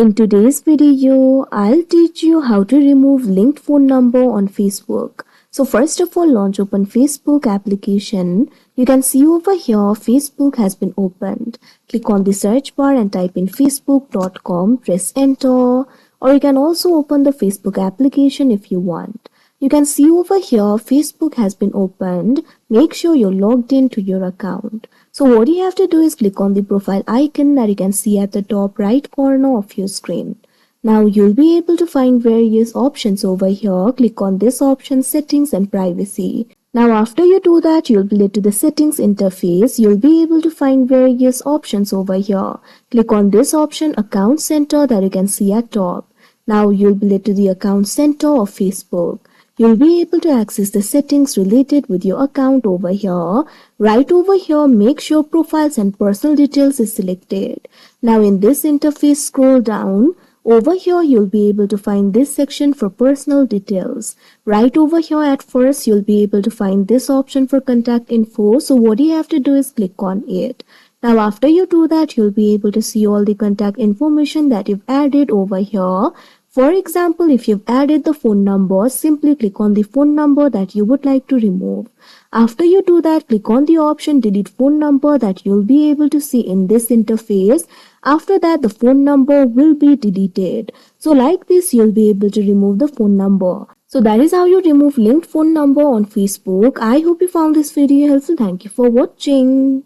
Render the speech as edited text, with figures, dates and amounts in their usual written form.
In today's video, I'll teach you how to remove linked phone number on Facebook. So first of all, launch open Facebook application. You can see over here Facebook has been opened. Click on the search bar and type in facebook.com, press enter, or you can also open the Facebook application if you want. You can see over here Facebook has been opened. Make sure you're logged into your account. So what you have to do is click on the profile icon that you can see at the top right corner of your screen. Now you'll be able to find various options over here. Click on this option, settings and privacy. Now after you do that, you'll be led to the settings interface. You'll be able to find various options over here. Click on this option, account center, that you can see at top. Now you'll be led to the account center of Facebook. You'll be able to access the settings related with your account over here. Right over here, make sure profiles and personal details is selected. Now in this interface, scroll down. Over here, you'll be able to find this section for personal details. Right over here at first, you'll be able to find this option for contact info. So what you have to do is click on it. Now after you do that, you'll be able to see all the contact information that you've added over here. For example, if you've added the phone number, simply click on the phone number that you would like to remove. After you do that, click on the option delete phone number that you'll be able to see in this interface. After that, the phone number will be deleted. So like this, you'll be able to remove the phone number. So that is how you remove linked phone number on Facebook. I hope you found this video helpful. Thank you for watching.